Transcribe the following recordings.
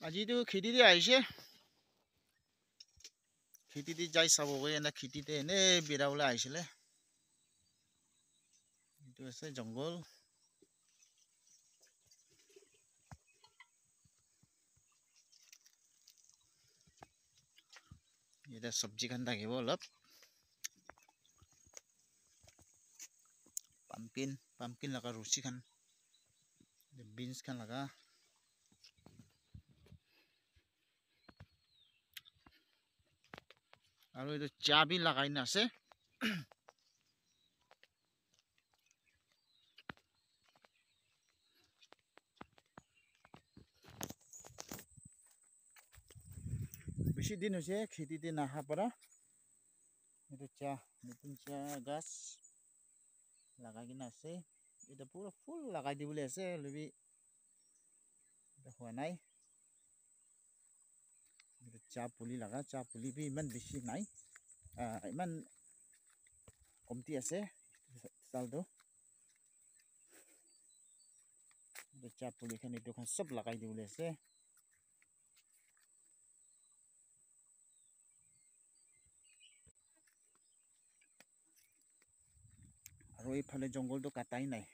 আজিতো খেতিতে আহিছে খেতিতে যাই চাবগৈ এনে খেতিতে এনে বিৰাবলৈ আহিছিলে এইটো আছে জংঘল এটা সবজি খান থাকিব অলপ পাম্পকিন লগা ৰুচি খান বিনছ খান লগা আৰু এইটো চাহ বি লাগাই না আছে বেছি দিন হৈছে খেতিতে নাহা পৰা এইটো চাহ নতুন চাহ গাছ লাগাই কিনা আছে এটা পুৰো ফুল লাগাই দিবলে আছে লবি হোৱা নাই চাহ পুলি লাগা চাহ পুলি বি ইমান বেছি নাই ইমান কমতি আছে চালটো চাহ পুলি খান এইটো খান সব লাগাই দিবলে আছে আৰু এইফালে জংঘলটো কাটাই নাই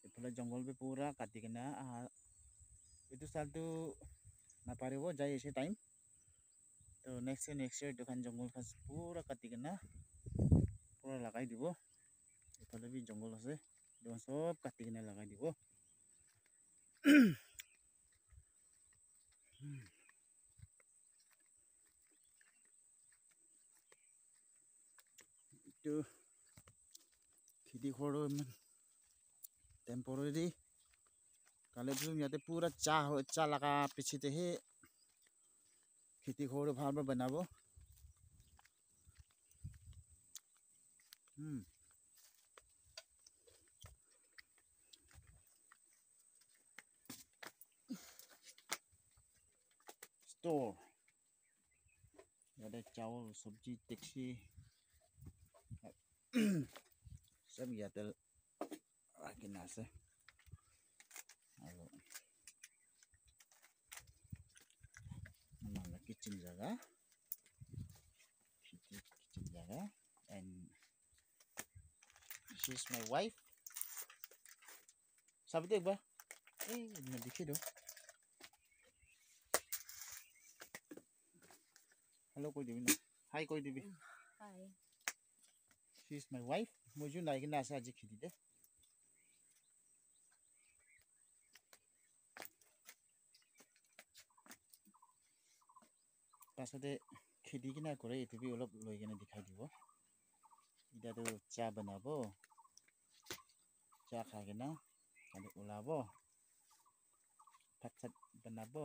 এইফালে জংঘল বি পুৰা কাটি কিনা এইটো চালটো নাপাৰিব যাই আছে টাইম তো নেক্সট ইয়াৰ এইটো জংঘল খান পুৰা কাটি কিনা পুৰা লগাই দিব এইফালে বি জংঘল আছে এইটো সব কাটি কিনা লগাই দিব এইটো খেতি কৰোঁ ইমান টেম্পৰেৰী কালি ইয়াতে পুৰা চাহ লগা পিছতেহে খেতি কৰোঁ ভালভাবে বনাব स्टोर याते चावल सब्जी टैक्सी सब याते राखिना আছে আৰু আমাৰ কিচেন জায়গা and she is my wife sabi dek ba na dikhi do hello koi dibi na hi koi dibi hi she is my wife moju nai gina ase aji khidi de pasade khidi kina kore etu bi olop loi gina dikhai dibo ida to cha banabo cha kha gina ani ulabo phat banabo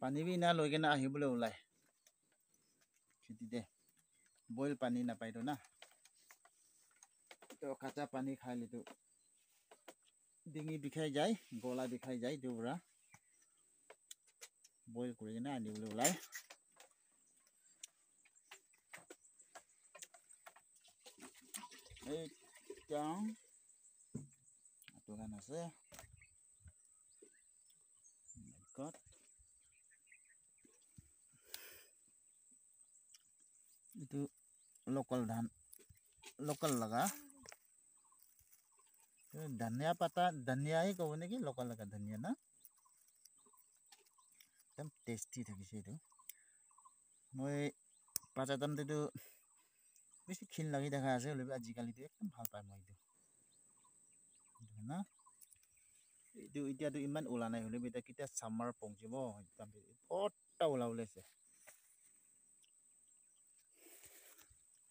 পানী B না লৈ কিনে আহিবলৈ ওলাই খেতিতে boil পানী নাপাইতো না তো কাঁচা পানী খাইলে তো ডিঙি বিষাই যায় গলা বিষাই যায় দুবৰা বইল কৰি কিনে আনিবলৈ ওলাই এই টাং আটোগান আছে gut itu lokal dan lokal laga धनिया पत्ता धनिया ही कहो ने कि lokal laga धनिया ना एकदम टेस्टी থাকিছে itu মই পাঁচাদান তো বেছি ক্ষীণ লাগি দেখা আছে হলে আজিকালি তো একদম ভাল পাই মই itu না itu ইতিয়াটো ইমান ওলা নাই হলে বেটা কিটা সামাৰ পংজিব একদম ফটা ওলা ওলাইছে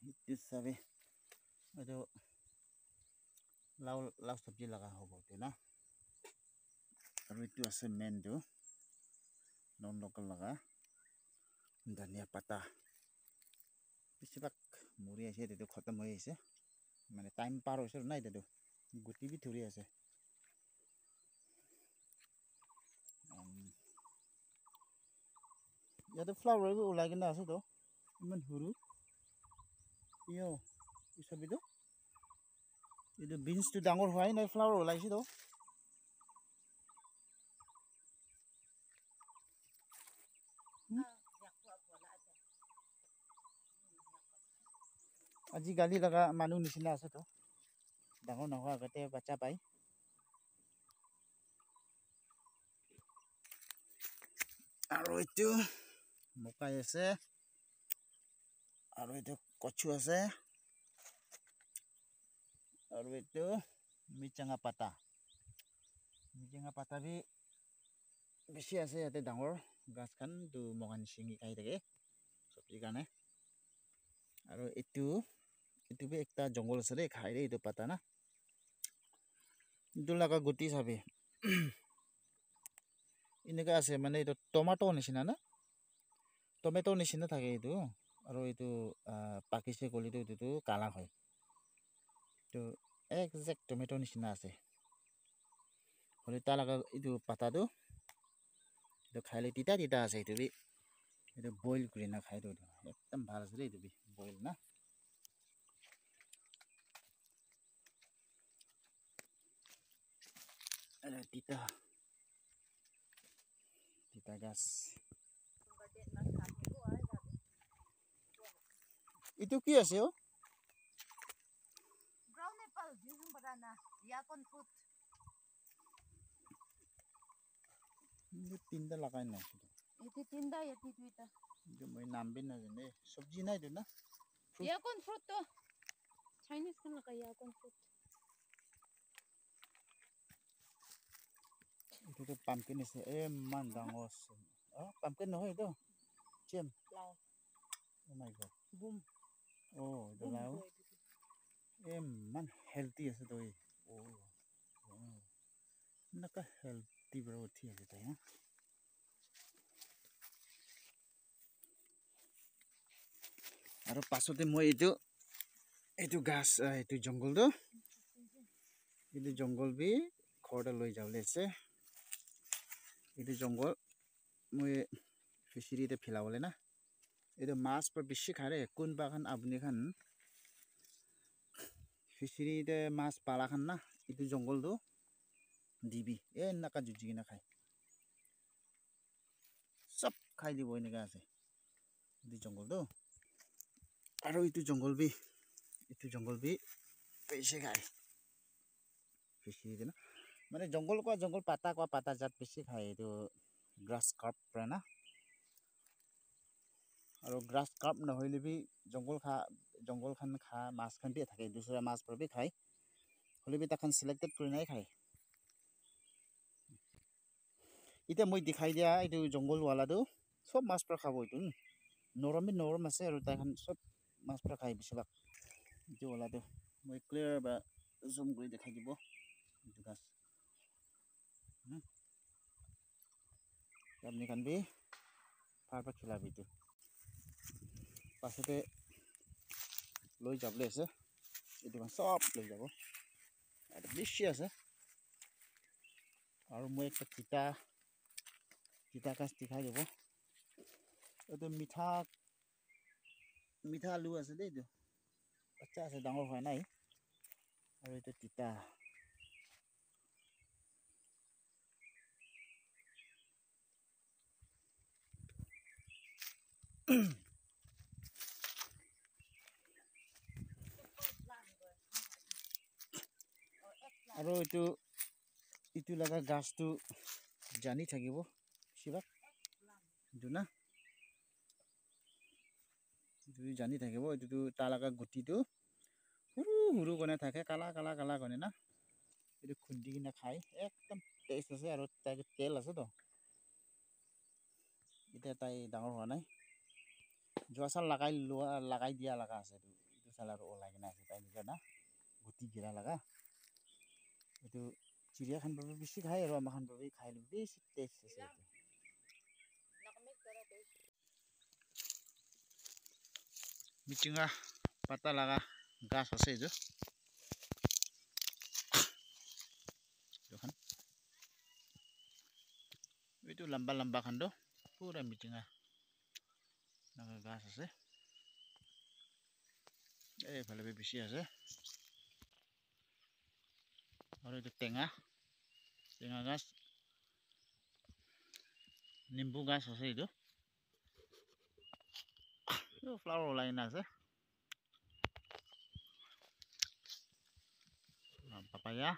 itu sabe itu লাউ সবজি লগা হ'ব তে না আৰু itu আছে মেন তো নন লোকাল লগা ধনিয়া পাতা বেছিভাগ মৰি আছে এইটো খতম হৈ আছে মানে টাইম পাৰ হৈছে না এইটো গুটি বি ধৰি আছে ইয়াতে ফ্লাৱাৰ ওলাই কিনে আছে তো ইমান সৰু ইয়ো এই ছবিটো এইটো বিনছটো ডাঙৰ হোৱাই নাই ফ্লাৱাৰ ওলাইছে তো আজিকালি লগা মানুহ নিচিনা আছে তো ডাঙৰ নোহোৱা আগতে বাচ্চা পায় আৰু এইটো মকাই আছে আৰু এইটো কচু আছে আৰু এইটো মিচেঙা পাতা বি বেছি আছে ইয়াতে ডাঙৰ গাছ খান তো মকান ছিঙি খাই থাকে চব্জিৰ কাৰণে আৰু এইটো বি একটা জংঘল আছে দেই খাই দেই এইটো পাতা না এইটো লগা গুটি চাবি এনেকুৱা আছে মানে এইটো টমাটো নিচিনা না টমেটো নিচিনা থাকে এইটো আৰু এইটো পাকিছে কলিটো এইটো কালা হয় তো একজেক্ট টমেটো নিচিনা আছে হ'লে তাৰ লগা এইটো পাতাটো এইটো খাইলে তিতা তিতা আছে এইটো বি এইটো বইল কৰি না খাই এইটো একদম ভাল আছে দেই এইটো বি বইল না তিতা তিতা গাছ itu kia sih oh brown apple using banana yakon fruit ini tinda lakai na itu tinda ya itu itu itu mau nambin aja nih sabji na itu na yakon fruit tuh Chinese kan lah kayak yakon fruit itu tuh pumpkin sih mandangos oh pumpkin no itu cem lau oh my god boom oh itu lau man healthy আছে তো oh wow naka healthy bro ঠিক আছে তাই না আৰু পাছতে মই এইটো গাছ এইটো জংগল বি ঘৰতে লৈ যাবলৈ আছে এইটো জংগল মই ফিচাৰীতে ফেলাবলৈ না এইটো মাছ পৰা বেছি খায় কোন বাগান আপুনি খান ফিচাৰীতে মাছ পালা খান না এইটো জংগলটো দিবি এনেকা জুজি কিনে খায় চব খাই দিব এনেকা আছে এইটো জংগলটো আৰু এইটো জংগল বি বেছি খায় ফিচাৰীতে না মানে জংগল পাতা জাত বেছি খায় এইটো গ্ৰাছ কাৰ্প পৰা না আৰু গ্ৰাছ কাৰ্প নহ'লে বি জংগল খান খা মাছ খান বি থাকে দুসৰা মাছ পৰা বি খায় হ'লে বি তাখান চিলেক্টেড কৰি নাই খায় এতিয়া মই দেখাই দিয়া এইটো জংগলৱালাটো সব মাছ পৰা খাব এইটো নৰম আছে আৰু তাখান সব মাছ পৰা খায় বেছিভাগ এইটো ওলাটো মই ক্লিয়াৰ বা জুম কৰি দেখাই দিব এইটো গাছ আপনি খান বি ফাৰ খেলাবি এইটো পাছতে লৈ যাবলৈ আছে এইটো সব লৈ যাব আৰু বেছি আছে আৰু মই একটা তিতা গাছ দেখাই দিব এইটো মিঠা আলু আছে দেই এইটো বাচ্চা আছে ডাঙৰ হোৱা নাই আৰু এইটো তিতা আৰু এইটো লগা গাছটো জানি থাকিব বেছিভাগ এইটো না এইটো জানি থাকিব এইটো তাৰ লগা গুটিটো সৰু কণে থাকে কালা কণে না এইটো খুন্দি কিনে খাই একদম টেষ্ট আছে আৰু তাৰ তেল আছে তো এতিয়া তাই ডাঙৰ হোৱা নাই যোৱা চাল লাগাই দিয়া লগা আছে এইটো চাল আৰু ওলাই কিনে আছে তাই নিজৰ না গুটি গিৰা লগা এইটো চিৰিয়াখান বাবে বেছি খায় আৰু আমাৰ খান বাবে খাই বেছি টেষ্ট আছে এইটো মিচিঙা পাতা লগা গাছ আছে এইটো লম্বা খান্ড পুৰা মিচিঙা গাছ আছে এইফালে বেছি আছে আৰু এইটো টেঙা গাছ নিম্বু গাছ আছে এইটো ফ্লাৱাৰ ওলাই না আছে পাপায়া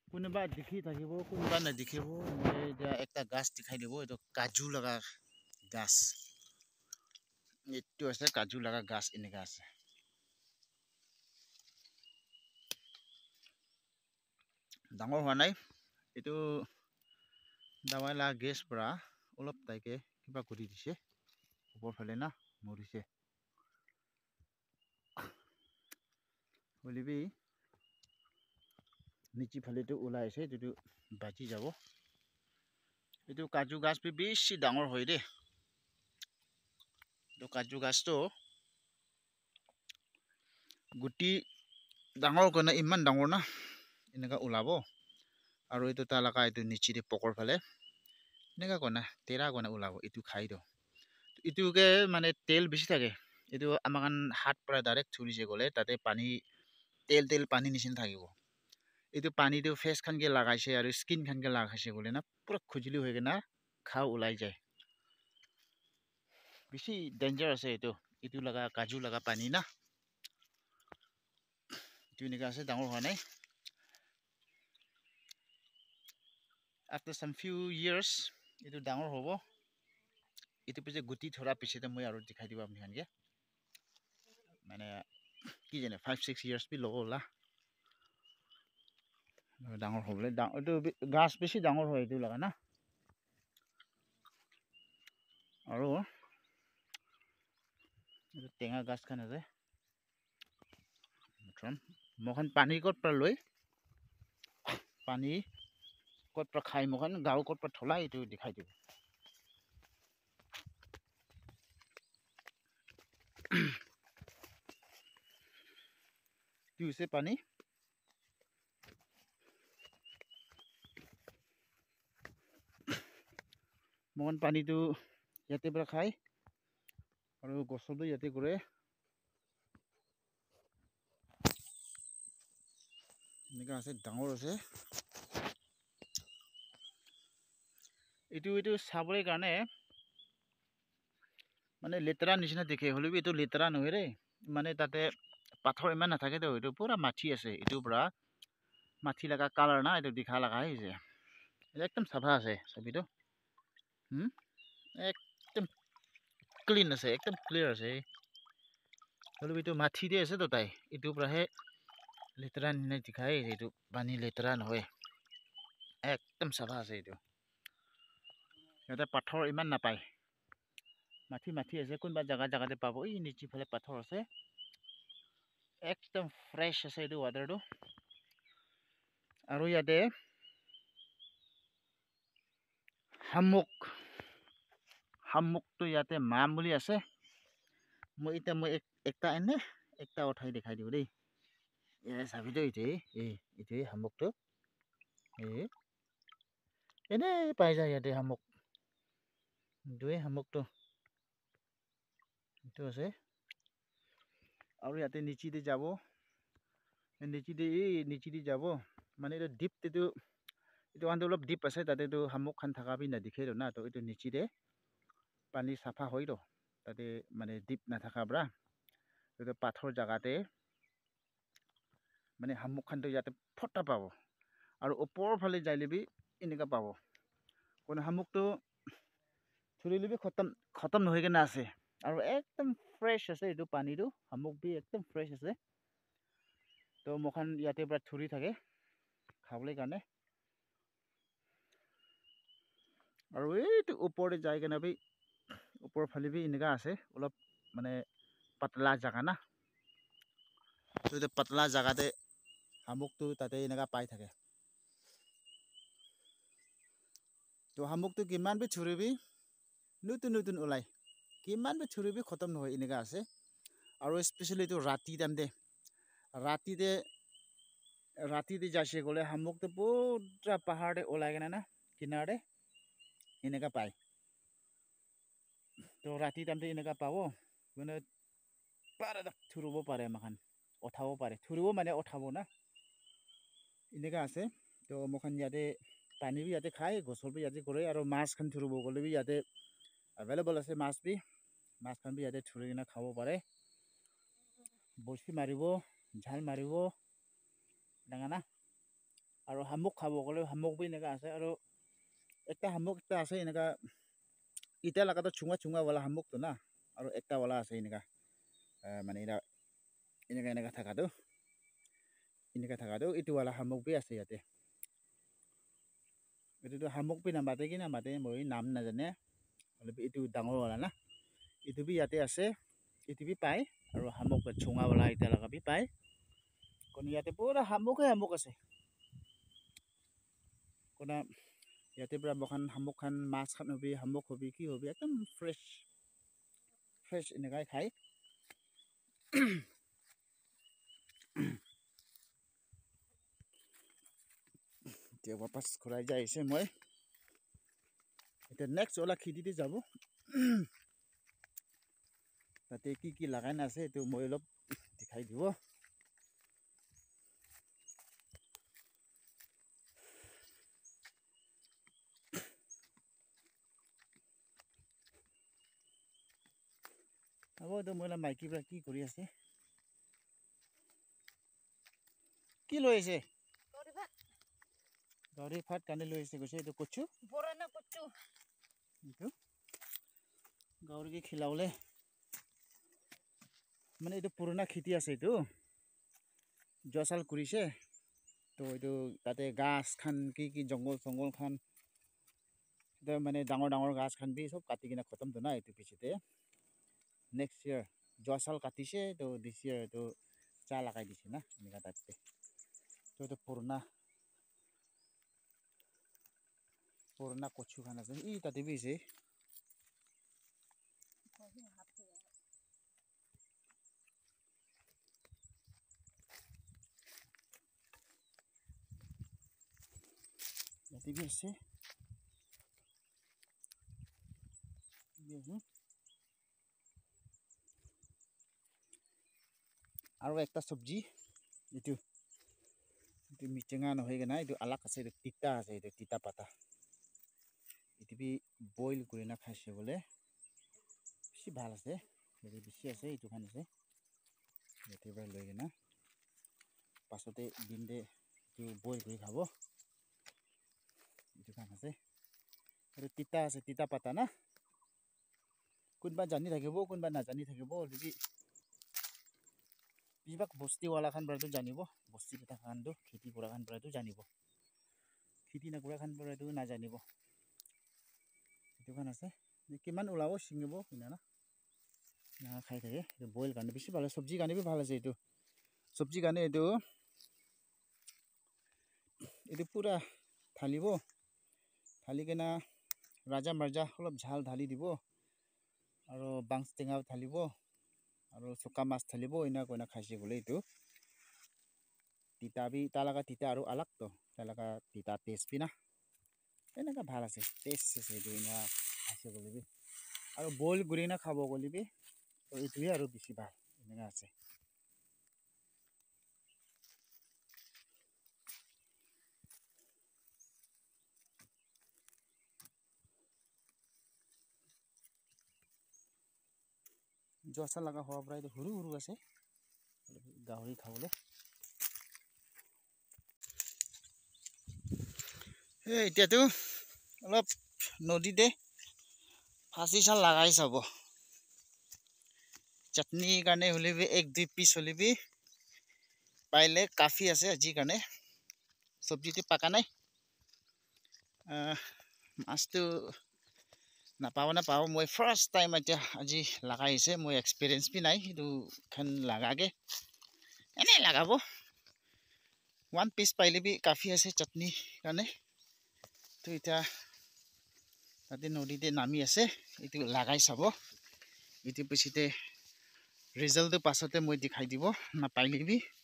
কোনোবা দেখি থাকিব কোনোবা নেদেখিব মই এতিয়া একটা গাছ দেখাই দিব এইটো কাজু লগা গাছ এইটো আছে কাজু লগা গাছ এনেকা আছে ডাঙৰ হোৱা নাই এইটো দাৱাই লাগা গেছ পৰা অলপ তাইকে কিবা কৰি দিছে ওপৰ ফালে না মৰিছে বলিবি নিচি ফালেটো ওলাই আছে এইটো বাচি যাব এইটো কাজু গাছ বেছি ডাঙৰ হয় দেই এইটো কাজু গাছটো গুটি ডাঙৰ কাৰণে ইমান ডাঙৰ না এনেকা ওলাব আৰু এইটো তালাকা এইটো নিচিতে পকৰ ফালে এনেকা কনা তেৰা কনা ওলাব এইটো খাই দিও ইটোকে মানে তেল বেছি থাকে এইটো আমাক হাত পৰা ডাইৰেক্ট চুৰিছে গলে তাতে পানী তেল পানী নিচিনা থাকিব এইটো পানীটো ফেচ খানকে লাগাইছে আৰু স্কিন খানকে লাগাইছে গলে না পুৰা খুজলি হৈ গেনা খাও ওলাই যায় বেছি ডেঞ্জাৰ আছে এইটো লগা কাজু লগা পানী না এইটো এনেকা আছে ডাঙৰ হোৱা নাই after some few years itu dangor hobo itu pise guti thora pise moi aru dikhai diba apni hange mane ki jane 5-6 years bi logo la dangor hobole itu gas beshi dangor hoy itu laga na aru itu tenga gas khan ase mohan pani kot pra loi pani kot pra khai mohan gao kot pra thola itu dikhai dibo tu se pani mohan pani tu yate pra khai aru gosodo yate gore nika ase dangor ase itu sabore karone মানে লেতেৰা নিচিনা দেখে হলিবি এটো লেতেৰা নহয় ৰে মানে তাতে পাথৰ ইমান নাথাকে তো এটো পুৰা মাটি আছে এটো পুৰা মাটি লাগা কালাৰ না এটো দেখা লাগা হৈছে একদম সাফা আছে ছবিটো একদম ক্লিন আছে একদম ক্লিয়াৰ আছে হলিবি তো মাটি দি আছে তো তাই এটো পুৰাহে লেতেৰা নিচিনা দেখাই এটো পানী লেতেৰা নহয় একদম সাফা আছে এটো এটা পাথৰ ইমান নাপায় মাটি আছে কোনবা জাগাতে পাবো এই নিচি ফালে পাথৰ আছে একদম ফ্ৰেছ আছে এইটো ওয়াটাৰটো আৰু ইয়াতে হামুকটো ইয়াতে মাম বুলি আছে মই একটা এনে একটা উঠাই দেখাই দিও দেই এ চাবিটো ইতে হামুকটো এনে পাই যায় ইয়াতে হামুক দুই হামুকটো itu আছে আৰু ইয়াতে নিচি দি যাব নিচি দি যাব মানে এটা ডিপ এটো আন্তে অলপ ডিপ আছে তাতে তো হামুক খান থাকা বি না দেখে না তো এটো নিচি দে পানী সাফা হয় তো তাতে মানে ডিপ না থাকা ব্ৰা তো পাথৰ জাগাতে মানে হামুক খান তো ইয়াতে ফটা পাব আৰু ওপৰ ফালে যাইলেবি এনেকা পাব কোন হামুকটো থুৰিলেবি খতম নহয় কেনে আছে আৰু একদম ফ্ৰেছ আছে এইটো পানীটো হামুক বি একদম ফ্ৰেছ আছে তো মখান ইয়াতে পৰা থুৰি থাকে খাবলৈ কাৰণে আৰু এইটো ওপৰতে যাই কেনে বি ওপৰ ফালে বি এনেকা আছে অলপ মানে পাতলা জাগা না তো পাতলা জাগাতে হামুকটো তাতে এনেকা পাই থাকে তো হামুকটো কিমান বি থুৰিবি নতুন ওলাই কিমান বি থুৰিবি খতম নহয় এনেকা আছে আৰু স্পেশালি তো ৰাতি টাইমতে ৰাতিতে যাইছে গলে হামুকটো পুৰা পাহাৰতে ওলাই কেনে না কিনাৰতে এনেকা পায় তো ৰাতি টাইমতে এনেকুৱা পাব মানে পাৰে থুৰিব পাৰে মাখান উঠাব পাৰে থুৰিব মানে উঠাব না এনেকুৱা আছে তো মাখান ইয়াতে পানী বি ইয়াতে খায় গছৰ বি ইয়াতে কৰে আৰু মাছ খান থুৰিব গ'লে বি ইয়াতে এভেইলেবল আছে মাছ খান বি ইয়াতে থুৰি কিনে খাব পাৰে বৰশী মাৰিব ঝাল মাৰিব ডাঙা না আৰু শামুক খাব গ'লে শামুক বি এনেকুৱা আছে আৰু একটা শামুক এটা আছে এনেকুৱা ইটা লাগাতো চুঙা শামুকটো না আৰু একটা ৱালা আছে এনেকুৱা মানে এটা এনেকুৱা থাকাটো এইটো ৱালা শামুক বি আছে ইয়াতে এইটোতো শামুক বি নামাতে কি নামাতে মই নাম নাজানে অলপ এইটো ডাঙৰ ৱালা না এইটো বি ইয়াতে আছে এইটো বি পায় আৰু শামুক চুঙা ৱালা ইটা লগা বি পায় কাৰণ ইয়াতে পুৰা শামুক আছে কোনা ইয়াতে পুৰা বখান শামুক খান মাছ খান হবি শামুক হবি কি হবি একদম ফ্ৰেছ এনেকাই খায় এতিয়া বাপাছ ঘূৰাই যাই আহিছে মই এতিয়া নেক্সট ওলা খেতিতে যাব তাতে কি লাগাই আছে এইটো মই অলপ দেখাই দিব হ'ব এইটো মই মাইকীবিলাক কি কৰি আছে কি লৈ আহিছে গাহৰি ভাত কানি লৈ আহিছে কৈছে এইটো কচু পুৰণা কচু এইটো গাহৰিকে খিলাবলে মানে এইটো পুৰণা খেতি আছে এইটো যোৱা চাল কৰিছে তো এইটো তাতে গাছ খান কি জংঘল খান মানে ডাঙৰ গাছ খান বি চব কাটি কিনে খতমটো না এইটো পিছতে নেক্সট ইয়াৰ যোৱা চাল কাটিছে তো দিছ ইয়াৰ এইটো চাহ লগাই দিছে না এনেকুৱা তাতে তো এইটো পুৰণা কচু খান আছে ই তাতে বি আছে ইয়াতে বি আছে আৰু একটা চব্জি এইটো মিটেঙা নহয় কিনা এইটো আলাক আছে এইটো তিতা আছে এইটো তিতা পাতা এইটো বি বইল কৰি না খাইছে বোলে বেছি ভাল আছে ইয়াতে বেছি আছে এইটো খান আছে ইয়াতে পৰা লৈ কিনা পাছতে দিনতে এইটো বইল কৰি খাব এইটো খান আছে এইটো তিতা আছে তিতা পাতা না কোনোবা জানি থাকিব কোনোবা নাজানি থাকিব যদি বেছিভাগ বস্তিৱালা খান পৰাটো জানিব বস্তি কথা খানটো খেতি কৰা খান পৰাটো জানিব খেতি নকৰা খান পৰাটো নাজানিব এইটো খান আছে কিমান ওলাব ছিঙিব কিনা না খাই থাকে বইল কাৰণে বেছি ভাল চব্জি কাৰণে বি ভাল আছে এইটো চব্জি কাৰণে এইটো পুৰা ঢালি কিনা ৰাজা মাৰ্জা অলপ ঝাল ঢালি দিব আৰু বাংচ টেঙা ঢালিব আৰু চুকা মাছ ঢালিব এনে খাইছে বোলে এইটো তিতা বি তাৰ লগা তিতা আৰু আলাগতো তাৰ লগা তিতা টেষ্ট বি না এনেকুৱা ভাল আছে টেষ্ট আছে এইটো এনেকুৱা খাইছে বোলে বি আৰু বইল কৰি না খাব গ'লে বি এইটোৱে আৰু বেছি ভাল এনেকুৱা আছে জচা লগা হোৱাৰ পৰা এইটো সৰু আছে গাহৰি খাবলৈ এতিয়াতো অলপ নদীতে ফাঁচি চাল লগাই চাব চাটনিৰ কাৰণে হ'লে বি 1-2 পিচ হ'লে বি পাইলে কাফি আছে আজিৰ কাৰণে চব্জিটো পাকা নাই মাছটো নাপাওঁ মই ফাৰ্ষ্ট টাইম এতিয়া আজি লগাই আহিছে মই এক্সপিৰিয়েঞ্চ বি নাই সেইটো খান লাগাকে এনেই লগাব 1 পিচ পাইলে বি কাফি আছে চাটনি কাৰণে তো এতিয়া তাতে নদীতে নামি আছে এইটো লগাই চাব এইটো পিছতে ৰিজাল্টটো পাছতে মই দেখাই দিব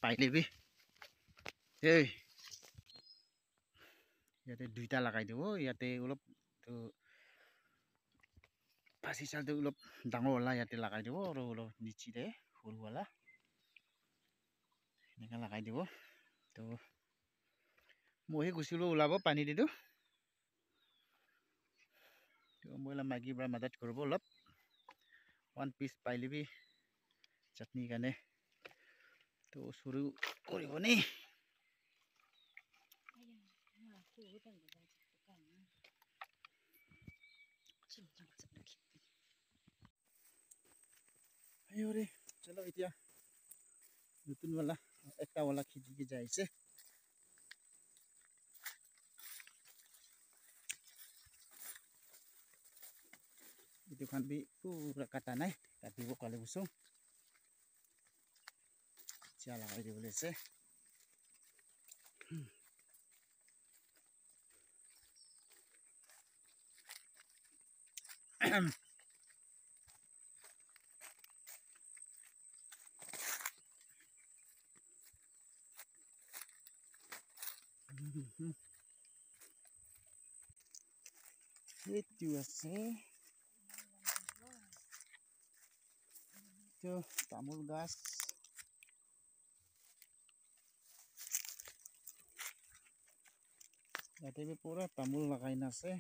পাইলে বি এই ইয়াতে দুইটা লগাই দিব ইয়াতে অলপ ফাঁচি চালটো অলপ ডাঙৰ হ'লা ইয়াতে লগাই দিব আৰু অলপ নিচিৰে সৰু হ'লা এনেকৈ লগাই দিব তো মহি গুচিলেও ওলাব পানী দিটো মই মাইকী পৰা মাদত কৰিব অলপ 1 পিচ পাই লিবি চাটনি কাৰণে তো চুৰু কৰিব নি আইরে চলো এতিয়া নতুন वाला একটা वाला খিচি যাইছে itu kan bi pura kata nai kati bo kali busung chala kai di boleh itu ase itu tamul gas yate bi pura tamul lagai na ase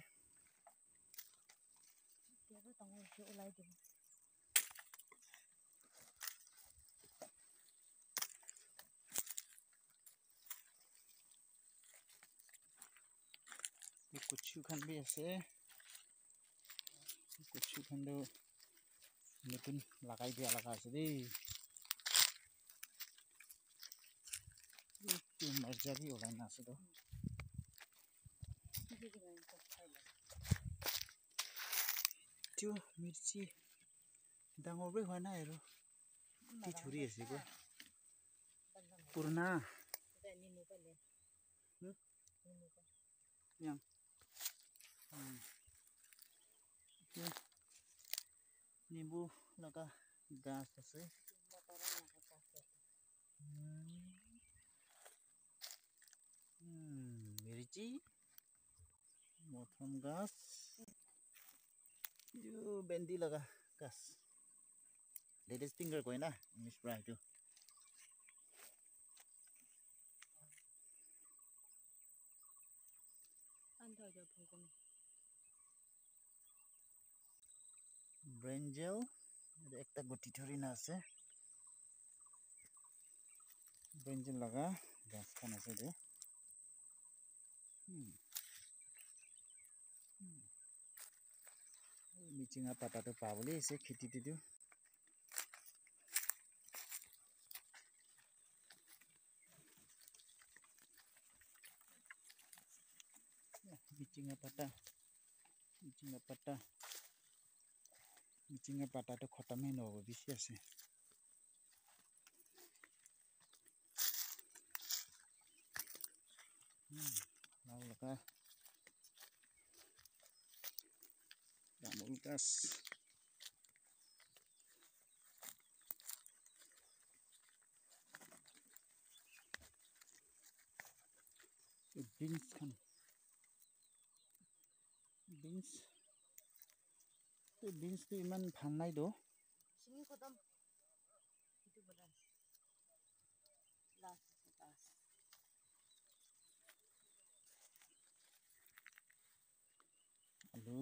kuchu khan bi ase kuchu khan do nutun lagai dia laga ase di itu marja bi olai na ase do itu mirchi dangor bi hoina ero ti churi ase ko purna yang nimbu laga gas ase mirchi motham gas itu bendi laga gas ladies finger koi na English pra itu brinjal ekta guti thori na ase brinjal laga gas khan ase de michinga pata to pabole ase khiti ti tu michinga pata to khatam hai no bisi ase laga tamul gas beans khan beans tu iman bhal nai do sini khatam itu beras last alu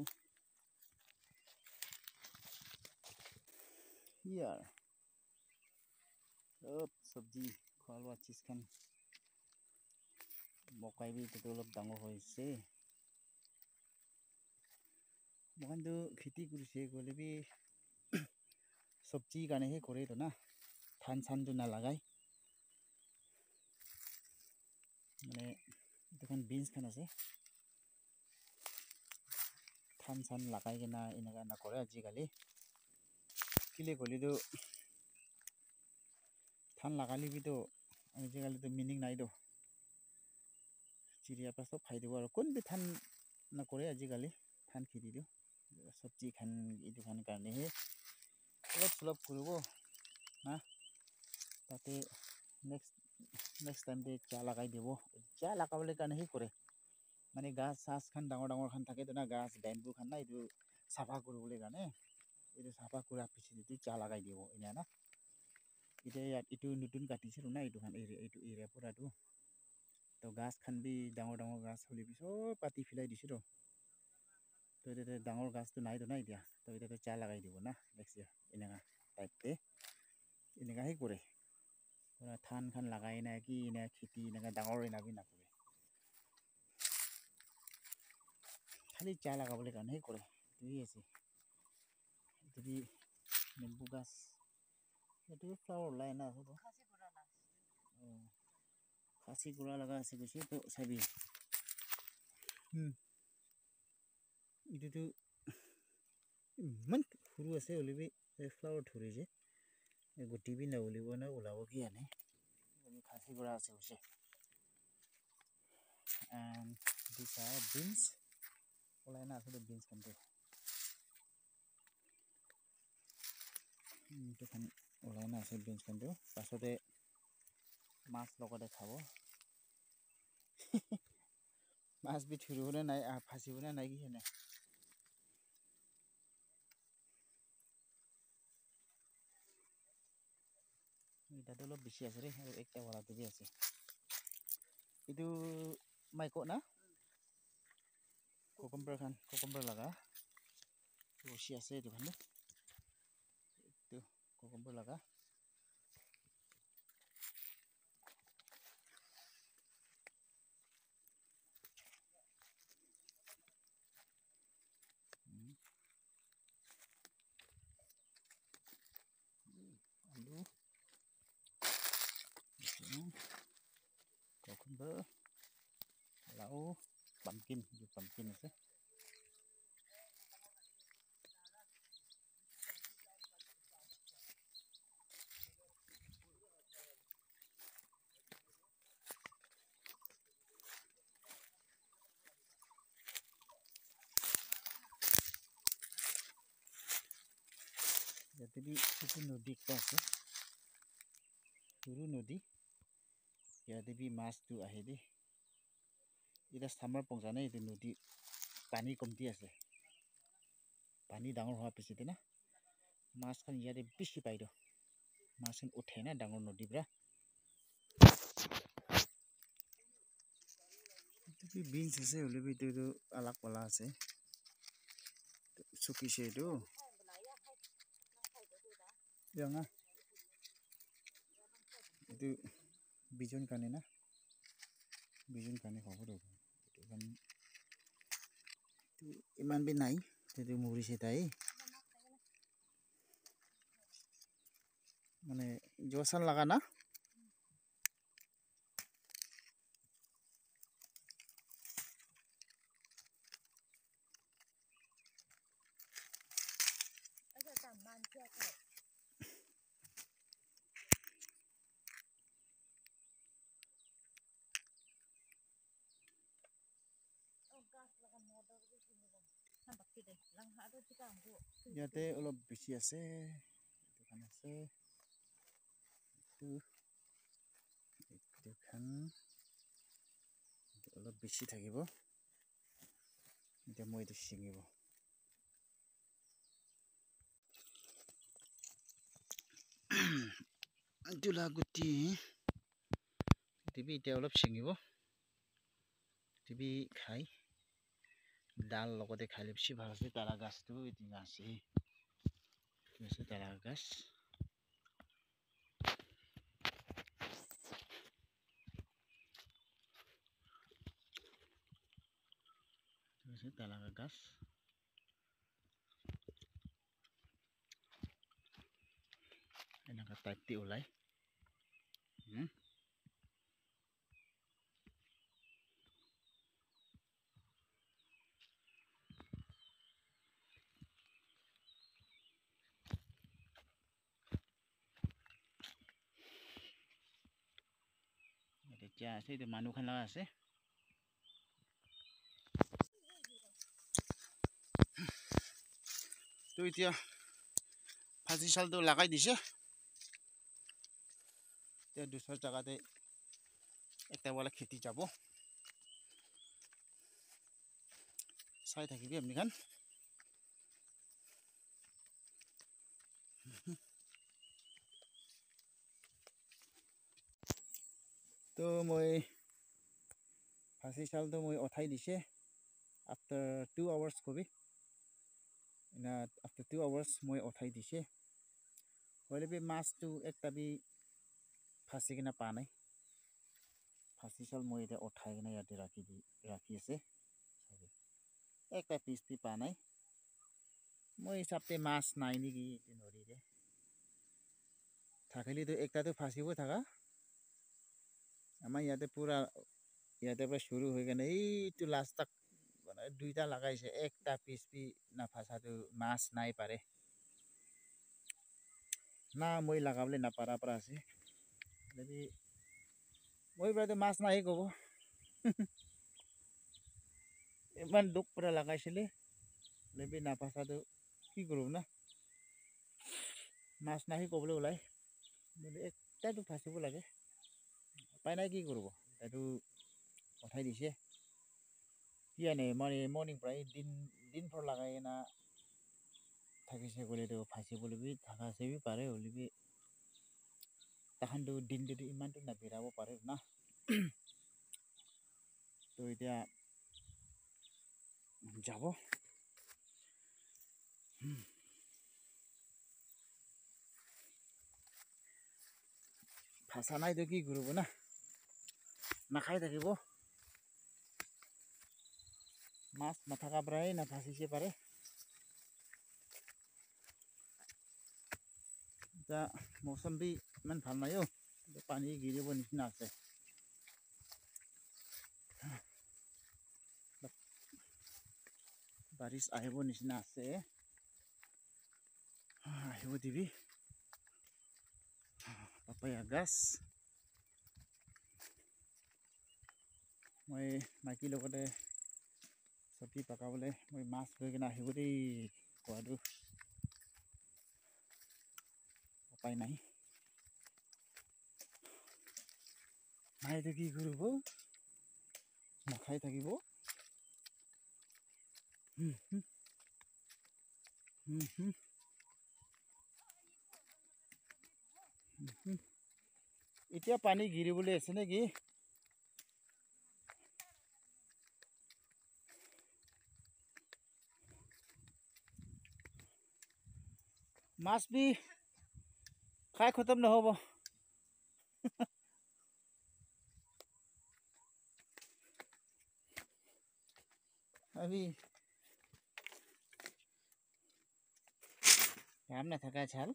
here sabji khalwa cheese khan mokai bi to olop dangor hoise mokan tu khiti kurise gole bi sabji kane he kore to na than san tu na lagai mane itu kan beans khan ase than san lagai ke na inaga na kore aji kali kile goli do than lagali bi to aji kali to meaning nai do चिड़िया पास खाई देव और कौन भी थान न करे आजिकल थान खेती दियो सब्जी खान इदु खान कारणे हे अलप सलप करब ना ताते नेक्स्ट टाइम दे चा लगाई देव चा लगाबले कारणे हे करे माने गाछ सास खान डांगर डांगर खान थाके तो ना गाछ बेम्बू खान ना इदु साफा करबले कारणे এইটো চাফা কৰা পিছত এইটো চা লগাই দিব এনে না এতিয়া ইয়াত এইটো নতুন কাটিছিলোঁ না এইটো এৰিয়া পৰাটো তো গাছ খান বি ডাঙৰ ডাঙৰ গাছ হ'লে পিছত পাতি ফেলাই দিছোঁ তো এতিয়া ডাঙৰ গাছটো নাইতো না এতিয়া তো এতিয়া চা লগাই দিব না নেক্সট ইয়াৰ এনেকা টাইপতে এনেকাহে কৰে পুৰা ধান খান লগাই নাই কি এনে খেতি এনেকা ডাঙৰ এনাবি নকৰে খালি চা লগাবলৈ কাৰণেহে কৰে এইটোৱে আছে যদি নেম্বু গাছ এইটো ফ্লাৱাৰ ওলাই না খাচী গুড়া লগা আছে কৈছে তো চাবি এইটোতো ইমান সৰু আছে হ'লেবি ফ্লাৱাৰ ধৰি যে গুটি বি নউলিব না ওলাব কি আনে খাচী গুড়া আছে কৈছে and these are beans ওলাই না আসলে beans খানটো এইটো খান ওলাই না আছে beans খানটো পাছতে মাছ লগতে খাব মাছ বি ধৰিবলৈ নাই ফাঁচিবলৈ নাই কি হেনে এটাতো অলপ বেছি আছে ৰে আৰু একটা বৰাটো বি আছে এইটো মাইক না কোকম্বাৰ লগা ৰছী আছে এইটো খান এইটো কোকম্বাৰ লগা আলু কোকম্বাৰ লাও পামকিন আছে ইয়াতে বি এইটো নদী একটা আছে সৰু নদী ইয়াতে বি মাছটো আহে দেই এটা চামাৰ পংজা নাই এইটো নদী পানী কমতি আছে পানী ডাঙৰ হোৱাৰ পিছতে না মাছ খান ইয়াতে বেছি পাই দিওঁ মাছ খান উঠে না ডাঙৰ নদীৰ পৰা এইটো বিনছ আছে হ'লেবি এইটো আলাক পালা আছে চুকিছে এইটো ৰঙা এইটো বিজন কাৰণে না বিজন কাৰণে হ'ব দে এইটো কাৰণে ইমান বি নাই এইটো মৰিছে তাই মানে জোচান লগা না ইয়াতে অলপ বেছি আছে এইটো আছে এইটো খান অলপ বেছি থাকিব এতিয়া মই এইটো ছিঙিব জোলা গুটি টিভি এতিয়া অলপ ছিঙিব টিভি খাই ডাল লগতে খাই বেছি ভাল আছে তাৰা গাছটো এতিয়া আছে তাৰা গাছ তাৰা গাছ এনেকা টাইপ দি ওলাই এতিয়া আছে এইটো মানুহ খান লগা আছে তো এতিয়া ফাঁচি চালটো লগাই দিছে এতিয়া দুসৰ জায়গাতে একটা বলে খেতি যাব চাই থাকিবি আপনি খান তো মই ফাঁচি চালটো মই উঠাই দিছে আফটাৰ 2 আৱাৰ্ছ কবি আফটাৰ 2 আৱাৰ্ছ মই উঠাই দিছে হ'লে বি মাছটো একটা বি ফাঁচি কিনে পা নাই ফাঁচি চাল মই এতিয়া উঠাই কিনে ইয়াতে ৰাখি আছে একটা পিচ বি পা নাই মই হিচাপতে মাছ নাই নেকি নদীৰে থাকিলেতো একটাতো ফাঁচিব থাকা আমাৰ ইয়াতে পুৰা ইয়াতে পৰা শুরু হৈ কেনে এইটো লাষ্ট মানে দুইটা লাগাইছে একটা পিচ বি না ফাঁচাটো মাছ নাই পাৰে না মই লাগাবলৈ নাপাৰা পৰা আছে যদি মই বাৰু মাছ নাই ক'ব ইমান দুখ পৰা লাগাইছিলে লেবি নাফাচাটো কি কৰোঁ না মাছ নাহি ক'বলৈ ওলাই একটাইতো ফাঁচিব লাগে উপায় নাই কি কৰিব এইটো উঠাই দিছে কি আনে মানে মৰ্ণিং প্ৰায় দিনভৰ লাগাই না থাকিছে গ'লেতো ফাঁচিবলৈ বি থাকা আছে বি পাৰে হ'লে বি তাহাঁতো দিনটোতো ইমানটো নাবিৰাব পাৰে না তো এতিয়া যাব ফাঁচা নাইতো কি কৰিব না নাখাই থাকিব মাছ নাথাকা পৰাই নাফাঁচিছে পাৰে এতিয়া মৌচম বি ইমান ভাল নাই পানী গিৰিব নিচিনা আছে বাৰিছ আহিব নিচিনা আছে আহিব দিবি পাপায়া গাছ মই মাইকীৰ লগতে চব্জি পকাবলৈ মই মাছ লৈ কিনে আহিব দেই কোৱাটো উপায় নাই নাইতো কি কৰিব নাখাই থাকিব এতিয়া পানী গিৰিবলৈ আছে নেকি মাছ বি খাই খতম নহ'ব अभी काम नाथाका छाल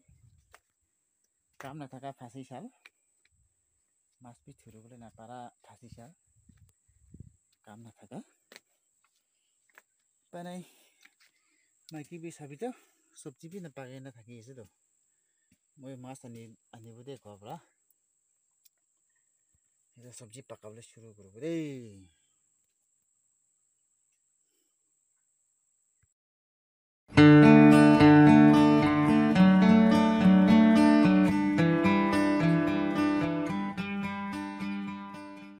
काम नाथाका फाँसी छाल माछ भी थुरिবলৈ নাপাৰা ফাঁচি ছাল কাম নাথাকা উপায় নাই মাইকী বি চাবিতো চব্জি বি নাপাকে নাথাকি আছে তো মই মাছ আনিব দেই ঘৰৰ পৰা এতিয়া চব্জি পকাবলৈ শুৰু কৰিব দেই